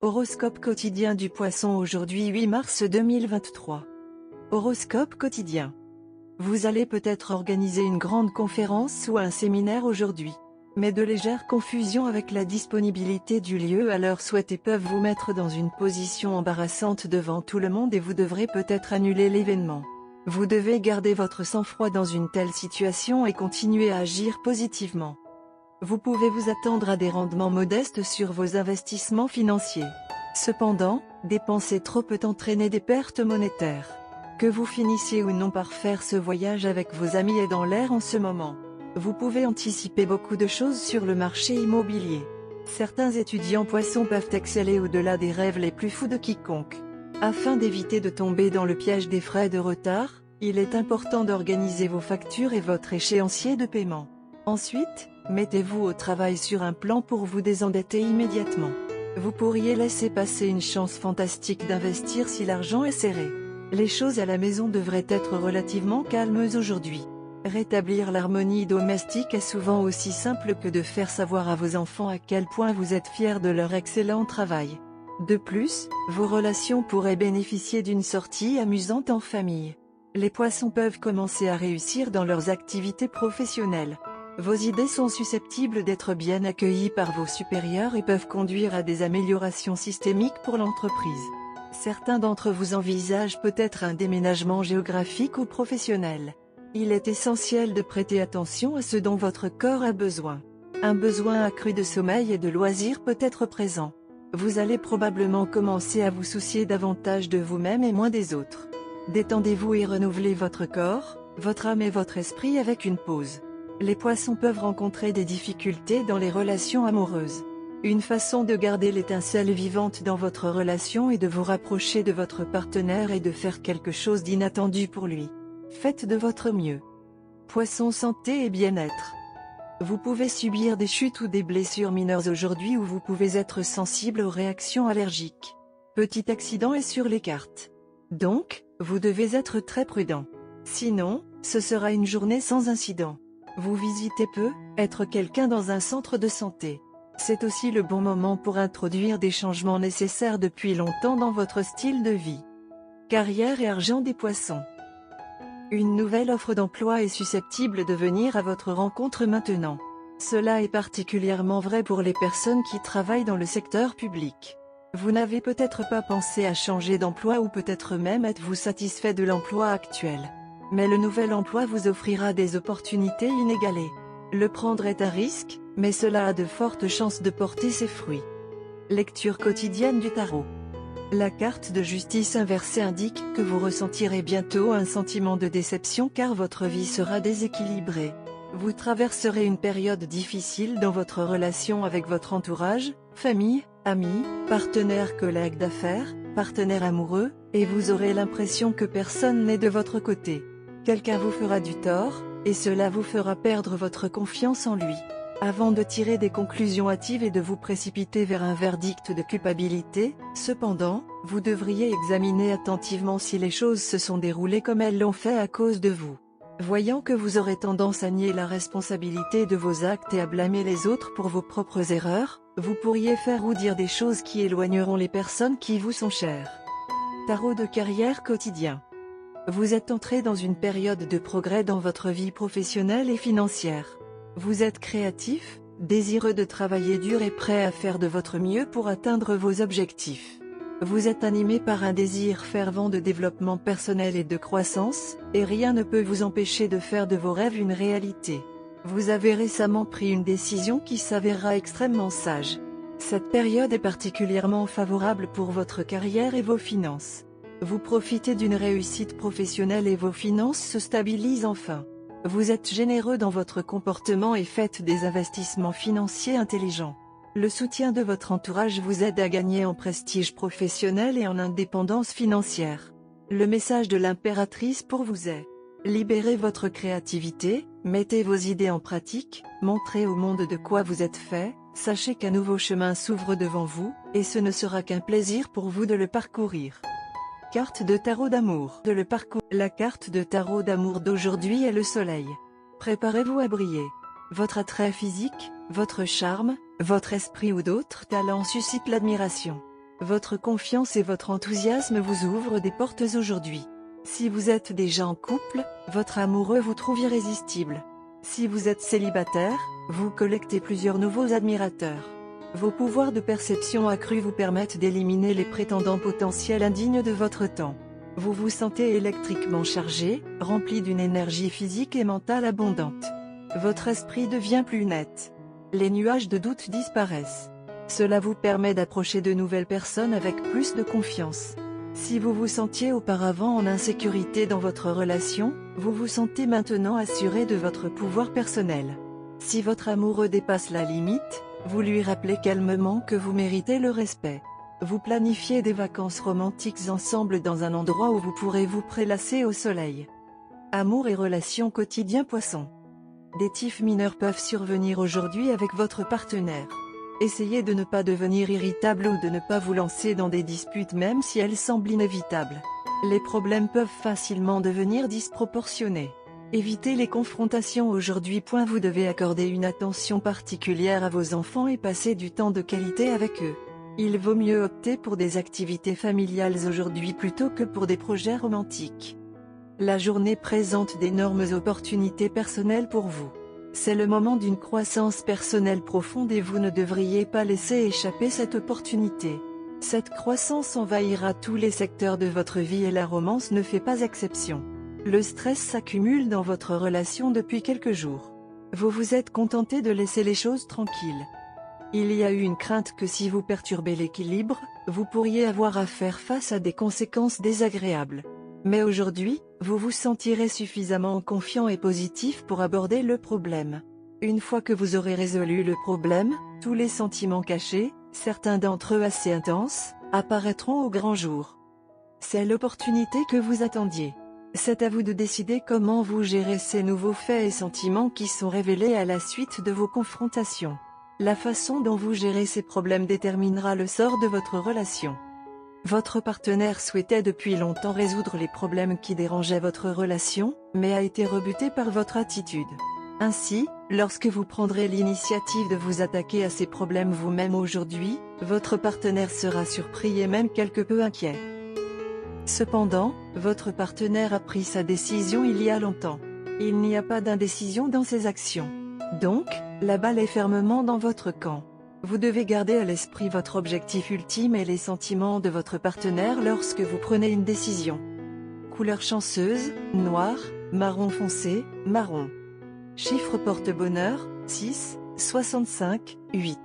Horoscope quotidien du Poisson aujourd'hui 8 mars 2023. Horoscope quotidien. Vous allez peut-être organiser une grande conférence ou un séminaire aujourd'hui. Mais de légères confusions avec la disponibilité du lieu à l'heure souhaitée peuvent vous mettre dans une position embarrassante devant tout le monde et vous devrez peut-être annuler l'événement. Vous devez garder votre sang-froid dans une telle situation et continuer à agir positivement. Vous pouvez vous attendre à des rendements modestes sur vos investissements financiers. Cependant, dépenser trop peut entraîner des pertes monétaires. Que vous finissiez ou non par faire ce voyage avec vos amis est dans l'air en ce moment. Vous pouvez anticiper beaucoup de choses sur le marché immobilier. Certains étudiants poissons peuvent exceller au-delà des rêves les plus fous de quiconque. Afin d'éviter de tomber dans le piège des frais de retard, il est important d'organiser vos factures et votre échéancier de paiement. Ensuite, mettez-vous au travail sur un plan pour vous désendetter immédiatement. Vous pourriez laisser passer une chance fantastique d'investir si l'argent est serré. Les choses à la maison devraient être relativement calmes aujourd'hui. Rétablir l'harmonie domestique est souvent aussi simple que de faire savoir à vos enfants à quel point vous êtes fiers de leur excellent travail. De plus, vos relations pourraient bénéficier d'une sortie amusante en famille. Les poissons peuvent commencer à réussir dans leurs activités professionnelles. Vos idées sont susceptibles d'être bien accueillies par vos supérieurs et peuvent conduire à des améliorations systémiques pour l'entreprise. Certains d'entre vous envisagent peut-être un déménagement géographique ou professionnel. Il est essentiel de prêter attention à ce dont votre corps a besoin. Un besoin accru de sommeil et de loisirs peut être présent. Vous allez probablement commencer à vous soucier davantage de vous-même et moins des autres. Détendez-vous et renouvelez votre corps, votre âme et votre esprit avec une pause. Les poissons peuvent rencontrer des difficultés dans les relations amoureuses. Une façon de garder l'étincelle vivante dans votre relation est de vous rapprocher de votre partenaire et de faire quelque chose d'inattendu pour lui. Faites de votre mieux. Poisson santé et bien-être. Vous pouvez subir des chutes ou des blessures mineures aujourd'hui ou vous pouvez être sensible aux réactions allergiques. Petit accident est sur les cartes. Donc, vous devez être très prudent. Sinon, ce sera une journée sans incident. Vous visitez peu, être quelqu'un dans un centre de santé. C'est aussi le bon moment pour introduire des changements nécessaires depuis longtemps dans votre style de vie. Carrière et argent des poissons. Une nouvelle offre d'emploi est susceptible de venir à votre rencontre maintenant. Cela est particulièrement vrai pour les personnes qui travaillent dans le secteur public. Vous n'avez peut-être pas pensé à changer d'emploi ou peut-être même êtes-vous satisfait de l'emploi actuel. Mais le nouvel emploi vous offrira des opportunités inégalées. Le prendre est un risque, mais cela a de fortes chances de porter ses fruits. Lecture quotidienne du tarot. La carte de justice inversée indique que vous ressentirez bientôt un sentiment de déception car votre vie sera déséquilibrée. Vous traverserez une période difficile dans votre relation avec votre entourage, famille, amis, partenaires, collègues d'affaires, partenaires amoureux, et vous aurez l'impression que personne n'est de votre côté. Quelqu'un vous fera du tort, et cela vous fera perdre votre confiance en lui. Avant de tirer des conclusions hâtives et de vous précipiter vers un verdict de culpabilité, cependant, vous devriez examiner attentivement si les choses se sont déroulées comme elles l'ont fait à cause de vous. Voyant que vous aurez tendance à nier la responsabilité de vos actes et à blâmer les autres pour vos propres erreurs, vous pourriez faire ou dire des choses qui éloigneront les personnes qui vous sont chères. Tarot de carrière quotidien. Vous êtes entré dans une période de progrès dans votre vie professionnelle et financière. Vous êtes créatif, désireux de travailler dur et prêt à faire de votre mieux pour atteindre vos objectifs. Vous êtes animé par un désir fervent de développement personnel et de croissance, et rien ne peut vous empêcher de faire de vos rêves une réalité. Vous avez récemment pris une décision qui s'avérera extrêmement sage. Cette période est particulièrement favorable pour votre carrière et vos finances. Vous profitez d'une réussite professionnelle et vos finances se stabilisent enfin. Vous êtes généreux dans votre comportement et faites des investissements financiers intelligents. Le soutien de votre entourage vous aide à gagner en prestige professionnel et en indépendance financière. Le message de l'impératrice pour vous est: libérez votre créativité, mettez vos idées en pratique, montrez au monde de quoi vous êtes fait, sachez qu'un nouveau chemin s'ouvre devant vous, et ce ne sera qu'un plaisir pour vous de le parcourir. Carte de tarot d'amour. La carte de tarot d'amour d'aujourd'hui est le soleil. Préparez-vous à briller. Votre attrait physique, votre charme, votre esprit ou d'autres talents suscitent l'admiration. Votre confiance et votre enthousiasme vous ouvrent des portes aujourd'hui. Si vous êtes déjà en couple, votre amoureux vous trouve irrésistible. Si vous êtes célibataire, vous collectez plusieurs nouveaux admirateurs. Vos pouvoirs de perception accrus vous permettent d'éliminer les prétendants potentiels indignes de votre temps. Vous vous sentez électriquement chargé, rempli d'une énergie physique et mentale abondante. Votre esprit devient plus net. Les nuages de doute disparaissent. Cela vous permet d'approcher de nouvelles personnes avec plus de confiance. Si vous vous sentiez auparavant en insécurité dans votre relation, vous vous sentez maintenant assuré de votre pouvoir personnel. Si votre amoureux dépasse la limite, vous lui rappelez calmement que vous méritez le respect. Vous planifiez des vacances romantiques ensemble dans un endroit où vous pourrez vous prélasser au soleil. Amour et relations quotidiens Poissons. Des tifs mineurs peuvent survenir aujourd'hui avec votre partenaire. Essayez de ne pas devenir irritable ou de ne pas vous lancer dans des disputes même si elles semblent inévitables. Les problèmes peuvent facilement devenir disproportionnés. Évitez les confrontations aujourd'hui. Vous devez accorder une attention particulière à vos enfants et passer du temps de qualité avec eux. Il vaut mieux opter pour des activités familiales aujourd'hui plutôt que pour des projets romantiques. La journée présente d'énormes opportunités personnelles pour vous. C'est le moment d'une croissance personnelle profonde et vous ne devriez pas laisser échapper cette opportunité. Cette croissance envahira tous les secteurs de votre vie et la romance ne fait pas exception. Le stress s'accumule dans votre relation depuis quelques jours. Vous vous êtes contenté de laisser les choses tranquilles. Il y a eu une crainte que si vous perturbez l'équilibre, vous pourriez avoir à faire face à des conséquences désagréables. Mais aujourd'hui, vous vous sentirez suffisamment confiant et positif pour aborder le problème. Une fois que vous aurez résolu le problème, tous les sentiments cachés, certains d'entre eux assez intenses, apparaîtront au grand jour. C'est l'opportunité que vous attendiez. C'est à vous de décider comment vous gérez ces nouveaux faits et sentiments qui sont révélés à la suite de vos confrontations. La façon dont vous gérez ces problèmes déterminera le sort de votre relation. Votre partenaire souhaitait depuis longtemps résoudre les problèmes qui dérangeaient votre relation, mais a été rebuté par votre attitude. Ainsi, lorsque vous prendrez l'initiative de vous attaquer à ces problèmes vous-même aujourd'hui, votre partenaire sera surpris et même quelque peu inquiet. Cependant, votre partenaire a pris sa décision il y a longtemps. Il n'y a pas d'indécision dans ses actions. Donc, la balle est fermement dans votre camp. Vous devez garder à l'esprit votre objectif ultime et les sentiments de votre partenaire lorsque vous prenez une décision. Couleur chanceuse, noir, marron foncé, marron. Chiffre porte-bonheur, 6, 65, 8.